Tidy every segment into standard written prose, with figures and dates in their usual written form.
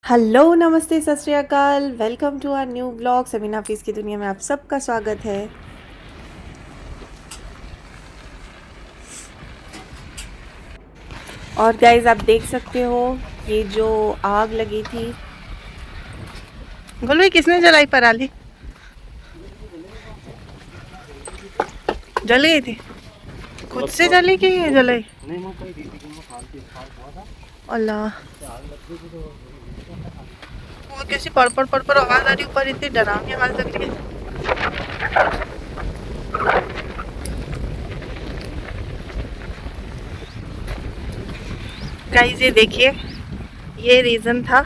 Hello, नमस्ते, सत श्री अकाल। Welcome to our new blog Sabina फीस की दुनिया में आप सबका स्वागत है। और गाइज आप देख सकते हो ये जो आग लगी थी। बोल भाई किसने जलाई पराली? जल गई थी खुद से जली कि ये जलाई? अल्लाह, वो कैसी पड़ पड़ आवाज आ रही है ऊपर, इतनी डरावनी आवाज लग रही है। गाइज ये देखिए, ये रीज़न था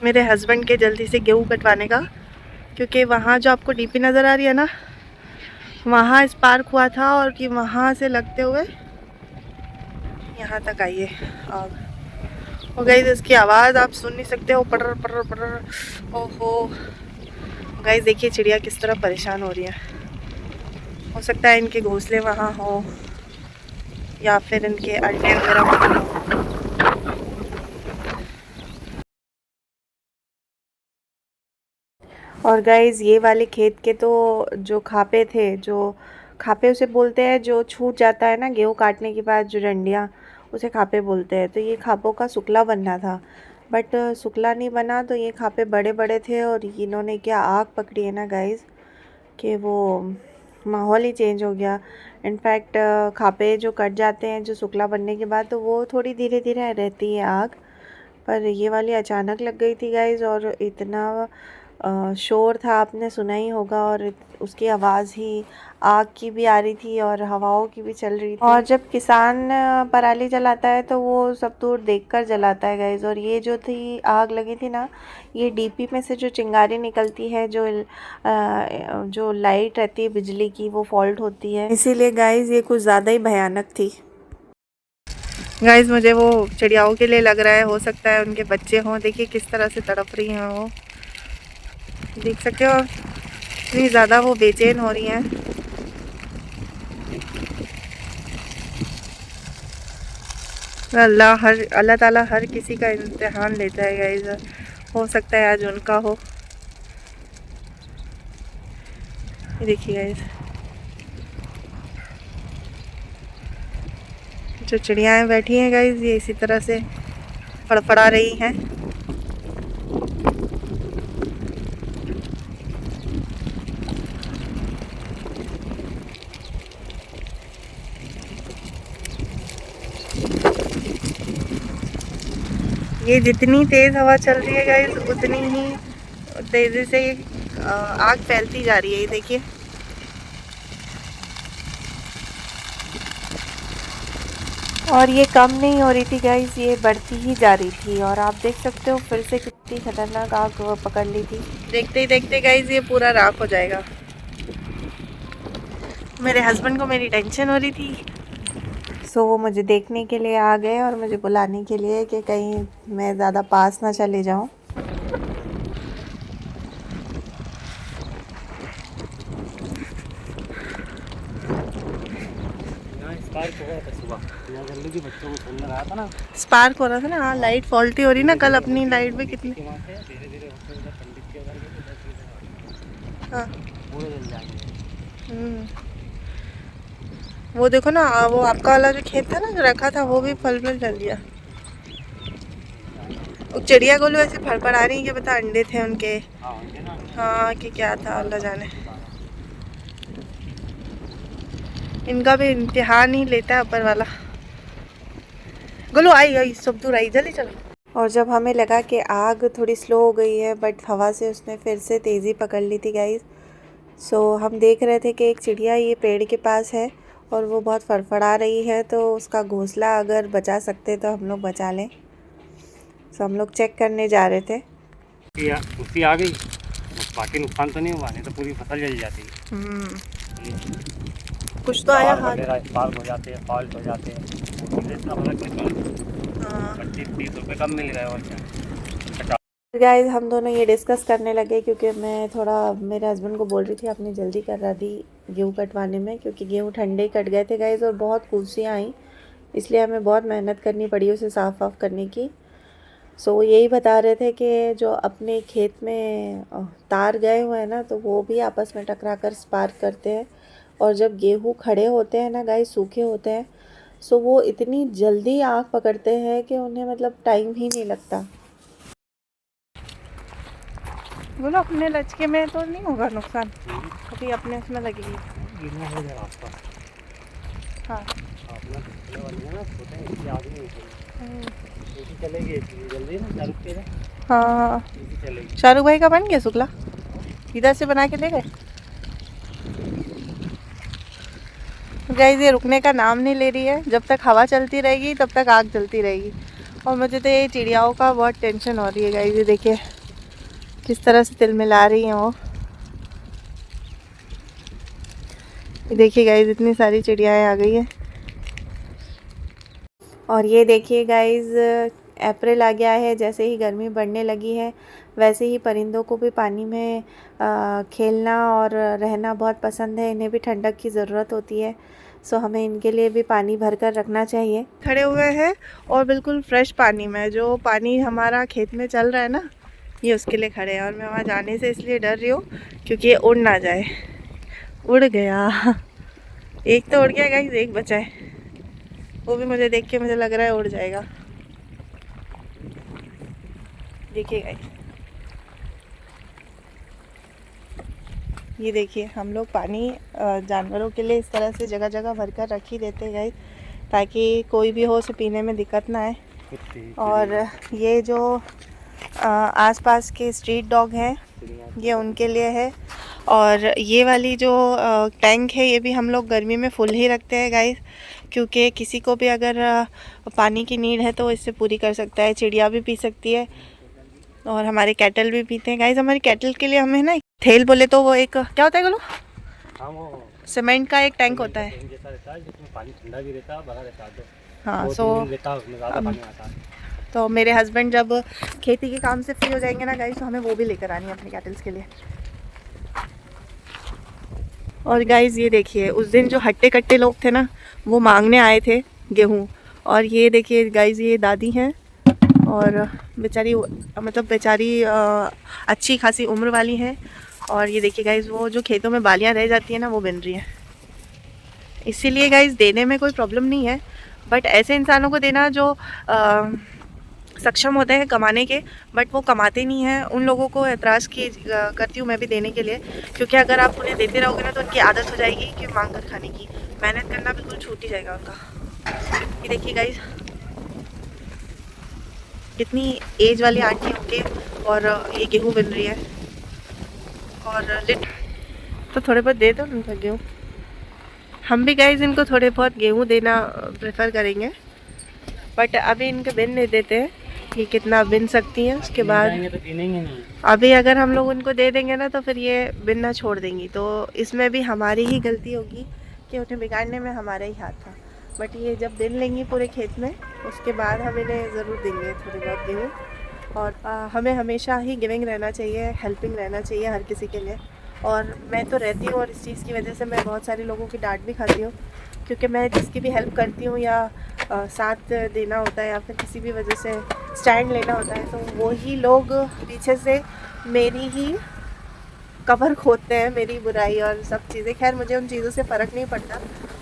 मेरे हस्बैंड के जल्दी से गेहूँ कटवाने का, क्योंकि वहाँ जो आपको डीपी नज़र आ रही है ना, वहाँ स्पार्क हुआ था और कि वहाँ से लगते हुए यहाँ तक आई है आग। और गाइस इसकी आवाज़ आप सुन नहीं सकते हो, पटर पटर पटर। ओहो गाइस देखिए चिड़िया किस तरह परेशान हो रही है। हो सकता है इनके घोंसले वहाँ हो या फिर इनके अंडे वगैरह वहाँ हो। और गाइस ये वाले खेत के तो जो खापे थे, जो खापे उसे बोलते हैं, जो छूट जाता है ना गेहूँ काटने के बाद जो डंडियाँ, उसे खापे बोलते हैं। तो ये खापों का सुकला बनना था, बट सुकला नहीं बना। तो ये खापे बड़े बड़े थे और इन्होंने क्या आग पकड़ी है ना गाइस, कि वो माहौल ही चेंज हो गया। इनफैक्ट खापे जो कट जाते हैं जो सुकला बनने के बाद, तो वो थोड़ी धीरे धीरे रहती है आग, पर ये वाली अचानक लग गई थी गाइस। और इतना शोर था, आपने सुना ही होगा। और उसकी आवाज़ ही आग की भी आ रही थी और हवाओं की भी चल रही थी। और जब किसान पराली जलाता है तो वो सब दूर देखकर जलाता है गाइस। और ये जो थी आग लगी थी ना, ये डीपी में से जो चिंगारी निकलती है, जो लाइट रहती है बिजली की, वो फॉल्ट होती है, इसीलिए गाइस ये कुछ ज़्यादा ही भयानक थी। गाइस मुझे वो चिड़ियाओं के लिए लग रहा है, हो सकता है उनके बच्चे हों। देखिए किस तरह से तड़प रही हैं वो, देख सकते हो इतनी ज़्यादा वो बेचैन हो रही हैं। अल्लाह ताला हर किसी का इम्तिहान लेता है गाइस, हो सकता है आज उनका हो। ये देखिए गाइस, जो चिड़ियाएँ बैठी हैं गाइस, ये इसी तरह से फड़फड़ा रही हैं। ये जितनी तेज़ हवा चल रही है गाइस, उतनी ही तेज़ी से आग फैलती जा रही है। ये देखिए, और ये कम नहीं हो रही थी गाइस, ये बढ़ती ही जा रही थी। और आप देख सकते हो फिर से कितनी खतरनाक आग पकड़ ली थी। देखते ही देखते गाइस ये पूरा राख हो जाएगा। मेरे हस्बैंड को मेरी टेंशन हो रही थी, सो वो मुझे देखने के लिए आ गए और मुझे बुलाने के लिए कि कहीं मैं ज़्यादा पास ना चले जाऊं। स्पार्क हो रहा था ना, हाँ लाइट फॉल्टी हो रही ना, कल अपनी लाइट भी कितनी, हाँ वो देखो ना, वो आपका वाला जो खेत था ना जो रखा था, वो भी फल में जल गया। चिड़िया गोलू ऐसे फड़फड़ा रही है कि बता अंडे थे उनके, हाँ कि क्या था अल्लाह जाने। इनका भी इम्तिहान ही लेता है ऊपर वाला। गोलू आई आई सब दूर आई, जल्दी चलो। और जब हमें लगा कि आग थोड़ी स्लो हो गई है, बट हवा से उसने फिर से तेज़ी पकड़ ली थी गाइस। सो हम देख रहे थे कि एक चिड़िया ये पेड़ के पास है और वो बहुत फड़फड़ा रही है, तो उसका घोंसला अगर बचा सकते तो हम लोग बचा लें। सो हम लोग चेक करने जा रहे थे। उसी आ गई, बाकी नुकसान तो नहीं हुआ, नहीं तो पूरी फसल जल जाती। कुछ तो आया हाथ, स्पार्क हो जाते हैं, फॉल्ट हो जाते हैं, इतना फर्क नहीं पड़ता। 25-30 रुपये कम मिल गए और क्या। गाइस हम दोनों ये डिस्कस करने लगे, क्योंकि मैं थोड़ा मेरे हस्बैंड को बोल रही थी अपनी जल्दी कर रहा थी गेहूँ कटवाने में, क्योंकि गेहूँ ठंडे कट गए थे गाइस और बहुत कुर्सियाँ आई, इसलिए हमें बहुत मेहनत करनी पड़ी उसे साफ़ वाफ करने की। सो यही बता रहे थे कि जो अपने खेत में तार गए हुए हैं ना, तो वो भी आपस में टकरा कर स्पार्क करते हैं। और जब गेहूँ खड़े होते हैं ना गाइस, सूखे होते हैं, सो वो इतनी जल्दी आग पकड़ते हैं कि उन्हें मतलब टाइम ही नहीं लगता। बोलो अपने लचके में तो नहीं होगा नुकसान, कभी अपने उसमें लगेगी। गिरना हो जाएगा आपका। हाँ अपना पिछले वाली है ना, छोटा है, इसलिए आगे नहीं चलेगी। इसी चलेगी इतनी जल्दी ना, शाहरुख के ना, हाँ। इसी चलेगी। शाहरुख भाई का बन गया शुक्ला, इधर से बना के दे गए। गाइस ये रुकने का नाम नहीं ले रही है, जब तक हवा चलती रहेगी तब तक आग जलती रहेगी। और मुझे तो ये चिड़ियाओं का बहुत टेंशन हो रही है गाइस। ये देखिए किस तरह से तिलमिला रही हैं वो। ये देखिए गाइस इतनी सारी चिड़ियाएँ आ गई हैं। और ये देखिए गाइस अप्रैल आ गया है, जैसे ही गर्मी बढ़ने लगी है वैसे ही परिंदों को भी पानी में खेलना और रहना बहुत पसंद है। इन्हें भी ठंडक की ज़रूरत होती है, सो हमें इनके लिए भी पानी भर कर रखना चाहिए। खड़े हुए हैं और बिल्कुल फ्रेश पानी में, जो पानी हमारा खेत में चल रहा है ना, ये उसके लिए खड़े हैं। और मैं वहाँ जाने से इसलिए डर रही हूँ क्योंकि ये उड़ ना जाए। उड़ गया, एक तो उड़ गया गाइस, एक बचा है, वो भी मुझे देख के मुझे लग रहा है उड़ जाएगा। देखिए गाइस, ये देखिए हम लोग पानी जानवरों के लिए इस तरह से जगह जगह भर कर रख ही देते हैं गाइस, ताकि कोई भी हो उसे पीने में दिक्कत ना आए। और ये जो आसपास के स्ट्रीट डॉग हैं, ये उनके लिए है। और ये वाली जो टैंक है, ये भी हम लोग गर्मी में फुल ही रखते हैं गाइस, क्योंकि किसी को भी अगर पानी की नीड है तो इससे पूरी कर सकता है। चिड़िया भी पी सकती है और हमारे कैटल भी पीते हैं गाइस। हमारी कैटल के लिए हमें ना थैल बोले तो वो एक क्या होता है बोलो, हाँ वो सीमेंट का एक टैंक होता है। जैसा रहता है, जिसमें पानी ठंडा भी रहता है, भरा रहता है। हाँ, 2-3 दिन रहता है, उसमें ज़्यादा पानी आता है। तो मेरे हस्बैंड जब खेती के काम से फ्री हो जाएंगे ना गाइस, तो हमें वो भी लेकर आनी है अपने कैटल्स के लिए। और गाइस ये देखिए उस दिन जो हट्टे कट्टे लोग थे ना, वो मांगने आए थे गेहूँ। और ये देखिए गाइस, ये दादी हैं और बेचारी मतलब बेचारी अच्छी खासी उम्र वाली हैं। और ये देखिए गाइस, वो जो खेतों में बालियाँ रह जाती हैं ना, वो बिन रही हैं। इसीलिए गाइस देने में कोई प्रॉब्लम नहीं है, बट ऐसे इंसानों को देना जो सक्षम होते हैं कमाने के, बट वो कमाते नहीं हैं, उन लोगों को एतराज़ की करती हूँ मैं भी देने के लिए। क्योंकि अगर आप उन्हें देते रहोगे ना, तो उनकी आदत हो जाएगी कि मांग कर खाने की, मेहनत करना बिल्कुल छूट ही जाएगा उनका। ये देखिए गाइस, कितनी एज वाली आंटी होके और ये गेहूँ बन रही है। और तो थोड़े बहुत दे दो उनका गेहूँ। हम भी गाइस इनको थोड़े बहुत गेहूँ देना प्रेफर करेंगे, बट अभी इनके बिन नहीं देते हैं। ये कितना बिन सकती हैं, उसके बाद तो गिनेंगे नहीं। अभी अगर हम लोग उनको दे देंगे ना, तो फिर ये बिनना छोड़ देंगी। तो इसमें भी हमारी ही गलती होगी कि उन्हें बिगाड़ने में हमारा ही हाथ था। बट ये जब बिन लेंगी पूरे खेत में, उसके बाद हम इन्हें ज़रूर देंगे थोड़ी बहुत गेहूँ। और हमें हमेशा ही गिविंग रहना चाहिए, हेल्पिंग रहना चाहिए हर किसी के लिए। और मैं तो रहती हूँ, और इस चीज़ की वजह से मैं बहुत सारे लोगों की डांट भी खाती हूँ, क्योंकि मैं जिसकी भी हेल्प करती हूँ या साथ देना होता है या फिर किसी भी वजह से स्टैंड लेना होता है, तो वो ही लोग पीछे से मेरी ही कबर खोदते हैं, मेरी बुराई और सब चीज़ें। खैर मुझे उन चीज़ों से फ़र्क नहीं पड़ता,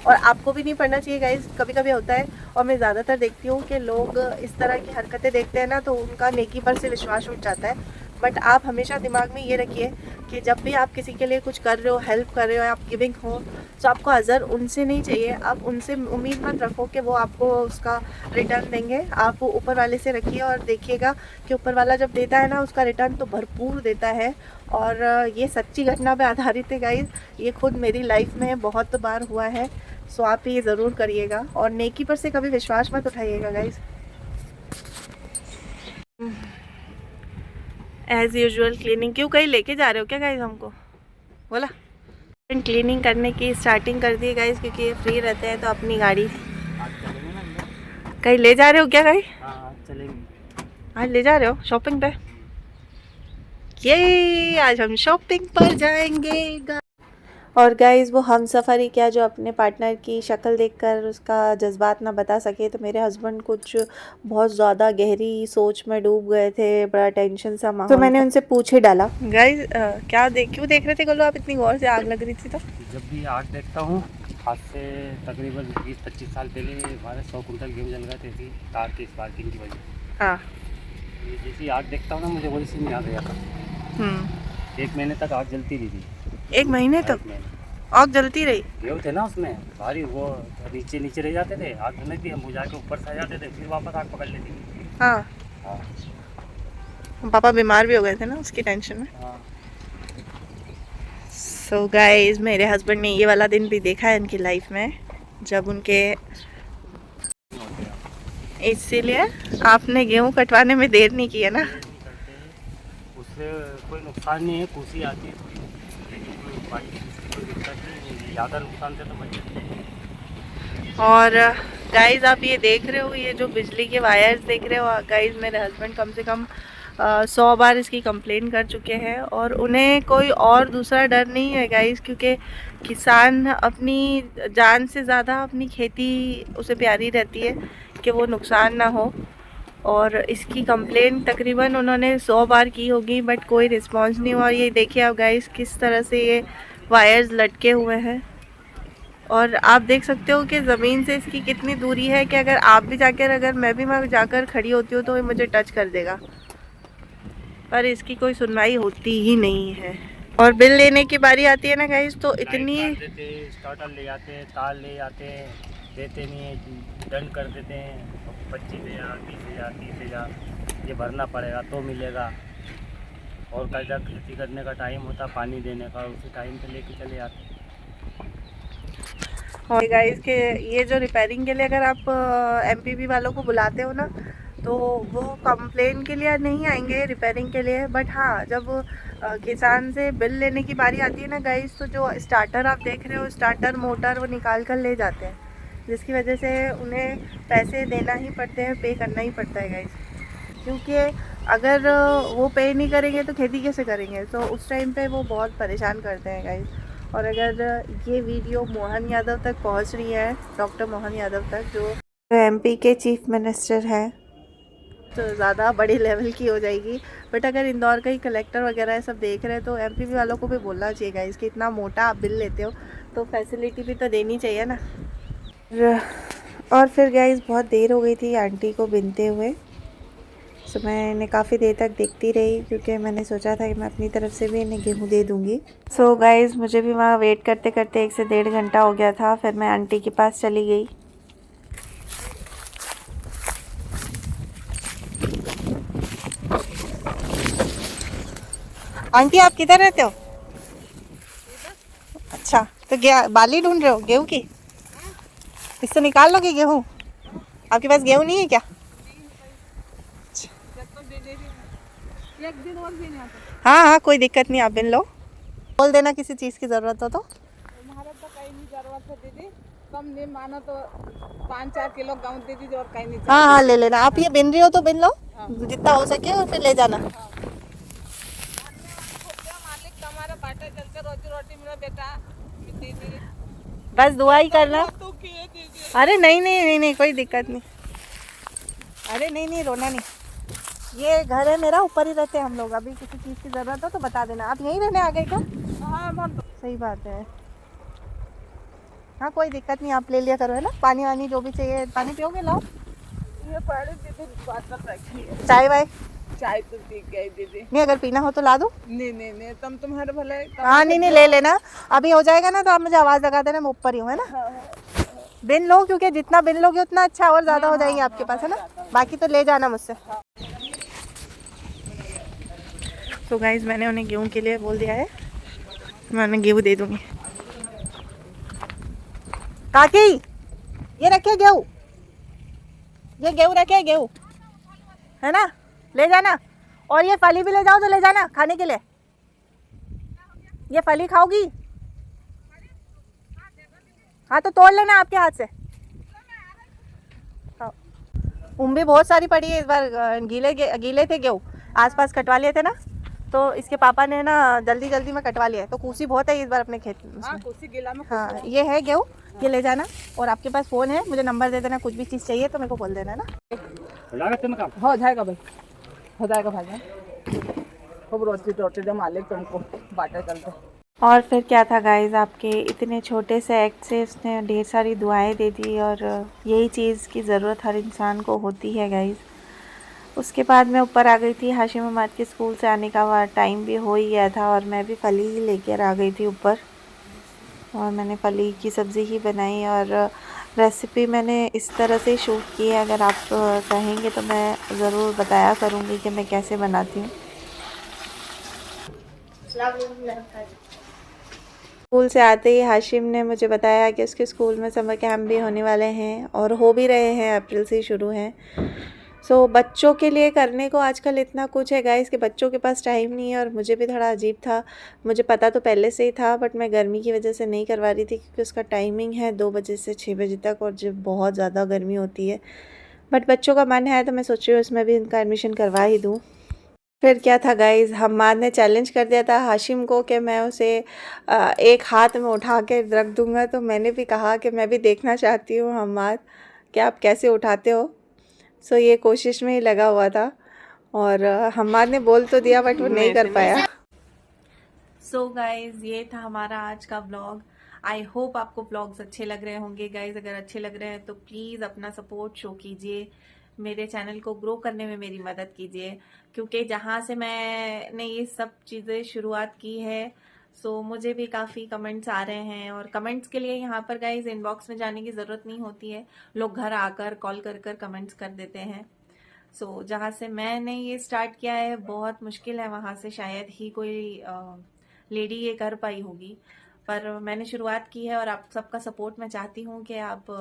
और आपको भी नहीं पड़ना चाहिए गाइस। कभी कभी होता है, और मैं ज़्यादातर देखती हूँ कि लोग इस तरह की हरकतें देखते हैं ना, तो उनका नेकी पर से विश्वास उठ जाता है। बट आप हमेशा दिमाग में ये रखिए कि जब भी आप किसी के लिए कुछ कर रहे हो, हेल्प कर रहे हो, आप गिविंग हो, तो आपको अज़र उनसे नहीं चाहिए। आप उनसे उम्मीद मत रखो कि वो आपको उसका रिटर्न देंगे। आप वो ऊपर वाले से रखिए और देखिएगा कि ऊपर वाला जब देता है ना, उसका रिटर्न तो भरपूर देता है। और ये सच्ची घटना पे आधारित है गाइस, ये खुद मेरी लाइफ में बहुत बार हुआ है। सो आप ये ज़रूर करिएगा और नेकी पर से कभी विश्वास मत उठाइएगा गाइस। As usual cleaning. क्यों, कहीं लेके जा रहे हो क्या गाइस हमको, बोला? क्लीनिंग करने की स्टार्टिंग कर दी गाइस, क्योंकि ये फ्री रहते हैं तो अपनी गाड़ी कहीं ले जा रहे हो क्या गाइस? हाँ चलेंगे। आज ले जा रहे हो शॉपिंग पे? ये आज हम शॉपिंग पर जाएंगे। और गाइज़ वो हम सफ़र ही क्या, जो अपने पार्टनर की शक्ल देखकर उसका जज्बात ना बता सके, तो मेरे हस्बैंड कुछ बहुत ज़्यादा गहरी सोच में डूब गए थे, बड़ा टेंशन सा माहौल। तो मैंने उनसे पूछ ही डाला, गाइज़ क्यों देख रहे थे गोलू आप इतनी गौर से? आग लग रही थी तो? जब भी आग देखता हूँ, आज से तकरीबन 20-25 साल पहले हमारे 100 कुंटल गेहूँ जल गए थे तार की स्पार्किंग की वजह। हाँ। ये जैसी आग देखता हूँ ना, मुझे वही सीन याद आ जाता। 1 महीने तक आग जलती रही थी। 1 महीने तक आग जलती रही? गेहूँ थे ना उसमें भारी, वो नीचे रह जाते थे, आग जलने थी, हम बुझा के ऊपर से आ जाते थे, फिर वापस आग पकड़ लेती थी। हाँ। हाँ। पापा बीमार भी हो गए थे ना उसकी टेंशन में। हाँ। सो गाइस मेरे हस्बैंड ने ये वाला दिन भी देखा है इनकी लाइफ में, जब उनके, इसीलिए आपने गेहूं कटवाने में देर नहीं की है ना। उससे कोई नुकसान नहीं है, खुशी आती है थोड़ी, लेकिन बाकी कोई दिक्कत नहीं, ज़्यादा नुकसान से तो बच सकते हैं। और गाइस आप ये देख रहे हो, ये जो बिजली के वायर्स देख रहे हो गाइस, मेरे हस्बैंड कम से कम 100 बार इसकी कंप्लेन कर चुके हैं, और उन्हें कोई और दूसरा डर नहीं है गाइस, क्योंकि किसान अपनी जान से ज़्यादा अपनी खेती उसे प्यारी रहती है कि वो नुकसान ना हो। और इसकी कंप्लेन तकरीबन उन्होंने 100 बार की होगी, बट कोई रिस्पांस नहीं हुआ। और ये देखिए आप गाइस किस तरह से ये वायर्स लटके हुए हैं, और आप देख सकते हो कि ज़मीन से इसकी कितनी दूरी है कि अगर आप भी जाकर, अगर मैं भी वहाँ जाकर खड़ी होती हूँ तो ये मुझे टच कर देगा, पर इसकी कोई सुनवाई होती ही नहीं है। और बिल लेने की बारी आती है ना गाइस, तो इतनी स्टार्टर ले आते हैं, तार ले आते हैं, देते नहीं है, दंड कर देते हैं, 25,000, 20,000, 30,000 ये भरना पड़ेगा तो मिलेगा। और कई खेती करने का टाइम होता, पानी देने का, उसी टाइम पे लेके चले आते। और गाइस के ये जो रिपेयरिंग के लिए अगर आप एमपीबी वालों को बुलाते हो ना, तो वो कंप्लेन के लिए नहीं आएंगे रिपेयरिंग के लिए, बट हाँ जब किसान से बिल लेने की बारी आती है ना गाइस, तो जो स्टार्टर आप देख रहे हो, स्टार्टर मोटर वो निकाल कर ले जाते हैं, जिसकी वजह से उन्हें पैसे देना ही पड़ते हैं, पे करना ही पड़ता है गाइस, क्योंकि अगर वो पे नहीं करेंगे तो खेती कैसे करेंगे, तो उस टाइम पे वो बहुत परेशान करते हैं गाइस। और अगर ये वीडियो मोहन यादव तक पहुंच रही है, डॉक्टर मोहन यादव तक, जो एमपी के चीफ मिनिस्टर हैं, तो ज़्यादा बड़ी लेवल की हो जाएगी। बट अगर इंदौर का ही कलेक्टर वगैरह सब देख रहे हैं, तो एमपी वालों को भी बोलना चाहिए गाइस कि इतना मोटा आप बिल लेते हो तो फैसिलिटी भी तो देनी चाहिए ना। और फिर गाइस बहुत देर हो गई थी आंटी को बिनते हुए, तो मैं इन्हें काफ़ी देर तक देखती रही, क्योंकि मैंने सोचा था कि मैं अपनी तरफ से भी इन्हें गेहूँ दे दूँगी। सो गाइस मुझे भी वहाँ वेट करते करते 1 से 1.5 घंटा हो गया था, फिर मैं आंटी के पास चली गई। आंटी आप किधर रहते हो? अच्छा, तो बाली ढूंढ रहे हो गेहूँ की? इससे निकाल लोगे गेहूँ? आपके पास गेहूँ नहीं है क्या? हाँ हाँ कोई दिक्कत नहीं, आप बिन लो, बोल देना किसी चीज़ की ज़रूरत हो तो। हमारा तो कहीं नहीं जरूरत है दीदी, कम नहीं मानो तो 5-4 किलो गेहूं दे दीजिए, और कहीं नहीं। हाँ हाँ ले लेना, आप ये बिन रही हो तो बिन लो, जितना हो सके, और फिर ले जाना। मालिक तुम्हारा बाटा चलते रोजी रोटी मेरा बेटा दीदी, बस दुआ ही करना। तो किए दीजिए। अरे नहीं नहीं नहीं नहीं कोई दिक्कत नहीं, अरे नहीं नहीं रोना नहीं, ये घर है मेरा, ऊपर ही रहते हैं हम लोग, अभी किसी चीज़ की ज़रूरत हो तो बता देना। आप यहीं रहने आ गए क्या? हाँ सही बात है, हाँ कोई दिक्कत नहीं, आप ले लिया करो, है ना, पानी वानी जो भी चाहिए। पानी पियोगे? लाओ, ये पहले दीदी बात रखी है। चाय वाय? चाय तो पी गई दीदी। नहीं अगर पीना हो तो ला दो। नहीं तुम तुम्हारे भले। हाँ नहीं नहीं ले लेना, अभी हो जाएगा ना तो आप मुझे आवाज़ लगा देना, मैं ऊपर ही हूँ, है ना। बिन लो, क्योंकि जितना बिन लोगे उतना अच्छा, और ज़्यादा हो जाएंगे आपके पास, है ना, बाकी तो ले जाना मुझसे। तो गाइस मैंने उन्हें गेहूँ के लिए बोल दिया है, मैं उन्हें गेहूँ दे दूँगी। काकी ये रखे गेहूँ, ये गेहूँ रखे, गेहूँ है ना, ले जाना। और ये फली भी ले जाओ तो ले जाना खाने के लिए, ये फली खाओगी? हाँ तो तोड़ लेना आपके हाथ से। भी बहुत सारी पड़ी है इस बार, गीले थे गेहूँ, आसपास कटवा लिए थे ना, तो इसके पापा ने ना जल्दी जल्दी में कटवा लिया है, तो कुसी बहुत है इस बार अपने खेत में। हाँ कुर्सी गिला में हाँ ये है गेहूँ, ये ले जाना। और आपके पास फ़ोन है, मुझे नंबर दे देना, कुछ भी चीज़ चाहिए तो मेरे को बोल देना ना। हो जाएगा भाई, हो जाएगा भाई। खूब रोटी रोटी जो मालिक तुमको बांटे चलते। और फिर क्या था गाइस, आपके इतने छोटे से एक्ट से उसने ढेर सारी दुआएं दे दी, और यही चीज़ की ज़रूरत हर इंसान को होती है गाइस। उसके बाद मैं ऊपर आ गई थी, हाशिम अहमद के स्कूल से आने का टाइम भी हो ही गया था, और मैं भी फली ही लेकर आ गई थी ऊपर, और मैंने फली की सब्ज़ी ही बनाई। और रेसिपी मैंने इस तरह से शूट की है, अगर आप कहेंगे तो मैं ज़रूर बताया करूँगी कि मैं कैसे बनाती हूँ। स्कूल से आते ही हाशिम ने मुझे बताया कि उसके स्कूल में समर कैंप भी होने वाले हैं, और हो भी रहे हैं, अप्रैल से ही शुरू हैं। सो बच्चों के लिए करने को आजकल इतना कुछ है गाइस कि बच्चों के पास टाइम नहीं है, और मुझे भी थोड़ा अजीब था। मुझे पता तो पहले से ही था, बट मैं गर्मी की वजह से नहीं करवा रही थी, क्योंकि उसका टाइमिंग है 2 बजे से 6 बजे तक, और जब बहुत ज़्यादा गर्मी होती है। बट बच्चों का मन है तो मैं सोच रही हूँ उसमें भी इनका एडमिशन करवा ही दूँ। फिर क्या था गाइस, हम्माद ने चैलेंज कर दिया था हाशिम को कि मैं उसे एक हाथ में उठा के रख दूंगा। तो मैंने भी कहा कि मैं भी देखना चाहती हूँ हम्माद कि आप कैसे उठाते हो। सो ये कोशिश में ही लगा हुआ था, और हम्माद ने बोल तो दिया बट वो नहीं कर पाया। सो गाइज ये था हमारा आज का व्लॉग। आई होप आपको व्लॉग्स अच्छे लग रहे होंगे गाइज। अगर अच्छे लग रहे हैं तो प्लीज़ अपना सपोर्ट शो कीजिए, मेरे चैनल को ग्रो करने में मेरी मदद कीजिए, क्योंकि जहाँ से मैंने ये सब चीज़ें शुरुआत की है, सो मुझे भी काफ़ी कमेंट्स आ रहे हैं। और कमेंट्स के लिए यहाँ पर गाइज इनबॉक्स में जाने की ज़रूरत नहीं होती है, लोग घर आकर कॉल कर कर कमेंट्स कर देते हैं। सो जहाँ से मैंने ये स्टार्ट किया है बहुत मुश्किल है, वहाँ से शायद ही कोई लेडी ये कर पाई होगी, पर मैंने शुरुआत की है। और आप सबका सपोर्ट मैं चाहती हूँ कि आप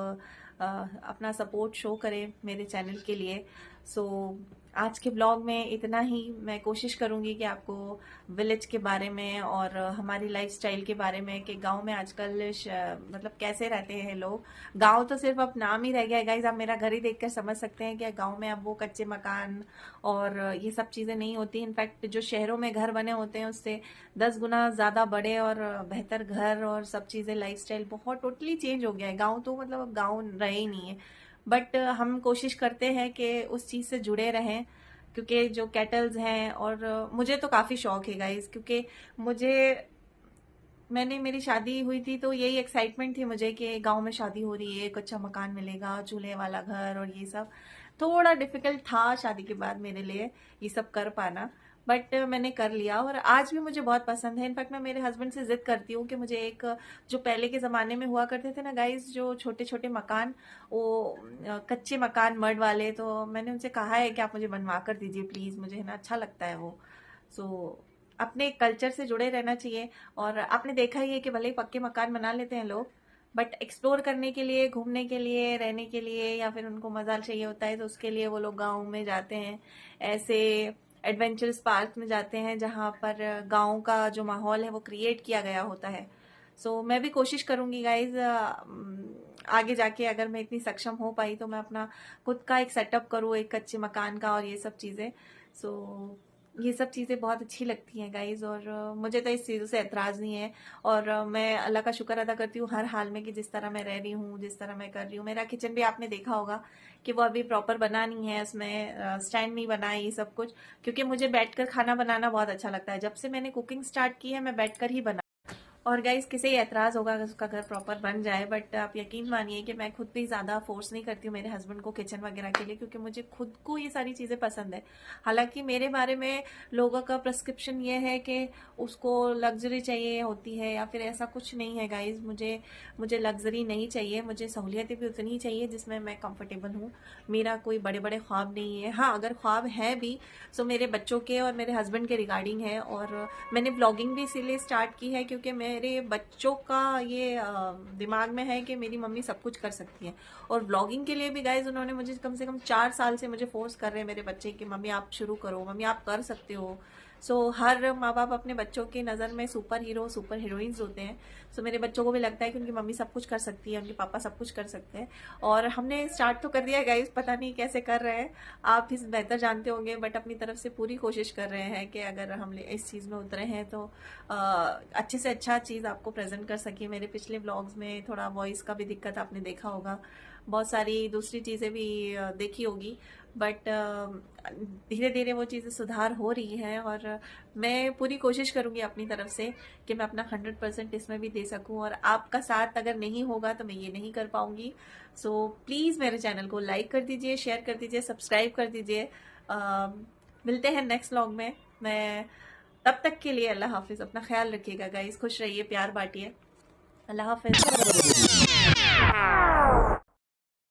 अपना सपोर्ट शो करें मेरे चैनल के लिए। सो आज के ब्लॉग में इतना ही। मैं कोशिश करूंगी कि आपको विलेज के बारे में और हमारी लाइफस्टाइल के बारे में, कि गांव में आजकल मतलब कैसे रहते हैं लोग। गांव तो सिर्फ अब नाम ही रह गया है गाइज, आप मेरा घर ही देखकर समझ सकते हैं कि गांव में अब वो कच्चे मकान और ये सब चीजें नहीं होती। इनफैक्ट जो शहरों में घर बने होते हैं उससे 10 गुना ज्यादा बड़े और बेहतर घर और सब चीजें, लाइफस्टाइल बहुत टोटली चेंज हो गया है। गांव तो मतलब अब गांव रहे ही नहीं है, बट हम कोशिश करते हैं कि उस चीज से जुड़े रहें, क्योंकि जो कैटल्स हैं, और मुझे तो काफी शौक है गाइज, क्योंकि मेरी शादी हुई थी तो यही एक्साइटमेंट थी मुझे कि गांव में शादी हो रही है, कच्चा मकान मिलेगा, चूल्हे वाला घर, और ये सब थोड़ा डिफिकल्ट था शादी के बाद मेरे लिए ये सब कर पाना, बट मैंने कर लिया। और आज भी मुझे बहुत पसंद है। इनफैक्ट मैं मेरे हस्बैंड से जिद करती हूँ कि मुझे एक, जो पहले के ज़माने में हुआ करते थे ना गाइस, जो छोटे छोटे मकान, वो कच्चे मकान मड वाले, तो मैंने उनसे कहा है कि आप मुझे बनवा कर दीजिए प्लीज़, मुझे है ना अच्छा लगता है वो। सो अपने कल्चर से जुड़े रहना चाहिए। और आपने देखा ही है कि भले ही पक्के मकान बना लेते हैं लोग, बट एक्सप्लोर करने के लिए, घूमने के लिए, रहने के लिए, या फिर उनको मजा चाहिए होता है तो उसके लिए वो लोग गाँव में जाते हैं, ऐसे एडवेंचरस पार्क में जाते हैं जहाँ पर गाँव का जो माहौल है वो क्रिएट किया गया होता है। सो मैं भी कोशिश करूंगी गाइज, आगे जाके अगर मैं इतनी सक्षम हो पाई तो मैं अपना खुद का एक सेटअप करूँ, एक कच्चे मकान का, और ये सब चीज़ें। सो ये सब चीज़ें बहुत अच्छी लगती हैं गाइज, और मुझे तो इस चीज़ों से एतराज़ नहीं है। और मैं अल्लाह का शुक्र अदा करती हूँ हर हाल में कि जिस तरह मैं रह रही हूँ, जिस तरह मैं कर रही हूँ। मेरा किचन भी आपने देखा होगा कि वो अभी प्रॉपर बना नहीं है, उसमें स्टैंड नहीं बना है, ये सब कुछ, क्योंकि मुझे बैठकर खाना बनाना बहुत अच्छा लगता है। जब से मैंने कुकिंग स्टार्ट की है मैं बैठकर ही बना। और गाइज किसे एतराज़ होगा अगर उसका घर प्रॉपर बन जाए, बट आप यकीन मानिए कि मैं खुद भी ज़्यादा फोर्स नहीं करती हूँ मेरे हस्बैंड को किचन वगैरह के लिए, क्योंकि मुझे खुद को ये सारी चीज़ें पसंद है। हालांकि मेरे बारे में लोगों का प्रिस्क्रिप्शन ये है कि उसको लग्जरी चाहिए होती है, या फिर ऐसा कुछ नहीं है गाइज। मुझे लग्जरी नहीं चाहिए, मुझे सहूलियतें भी उतनी ही चाहिए जिसमें मैं कंफर्टेबल हूँ। मेरा कोई बड़े बड़े ख्वाब नहीं है। हाँ, अगर ख्वाब है भी सो मेरे बच्चों के और मेरे हस्बैंड के रिगार्डिंग है। और मैंने ब्लॉगिंग भी इसीलिए स्टार्ट की है क्योंकि मेरे बच्चों का ये दिमाग में है कि मेरी मम्मी सब कुछ कर सकती है। और ब्लॉगिंग के लिए भी गाइज उन्होंने मुझे कम से कम 4 साल से मुझे फोर्स कर रहे हैं मेरे बच्चे कि मम्मी आप शुरू करो, मम्मी आप कर सकते हो। सो हर माँ बाप अपने बच्चों की नज़र में सुपर हीरो सुपर हीरोइंस होते हैं। सो मेरे बच्चों को भी लगता है कि उनकी मम्मी सब कुछ कर सकती है, उनके पापा सब कुछ कर सकते हैं। और हमने स्टार्ट तो कर दिया है गाइस, पता नहीं कैसे कर रहे हैं, आप भी बेहतर जानते होंगे, बट अपनी तरफ से पूरी कोशिश कर रहे हैं कि अगर हम इस चीज़ में उतरे हैं तो अच्छे से अच्छा चीज़ आपको प्रेजेंट कर सके। मेरे पिछले व्लॉग्स में थोड़ा वॉइस का भी दिक्कत आपने देखा होगा, बहुत सारी दूसरी चीज़ें भी देखी होगी, बट धीरे धीरे वो चीज़ें सुधार हो रही हैं। और मैं पूरी कोशिश करूँगी अपनी तरफ से कि मैं अपना 100% इसमें भी दे सकूँ, और आपका साथ अगर नहीं होगा तो मैं ये नहीं कर पाऊँगी। सो प्लीज़ मेरे चैनल को लाइक कर दीजिए, शेयर कर दीजिए, सब्सक्राइब कर दीजिए। मिलते हैं नेक्स्ट व्लॉग में। मैं तब तक के लिए अल्लाह हाफिज़, अपना ख्याल रखिएगा गाइस, खुश रहिए, प्यार बांटिए, अल्लाह हाफिज़।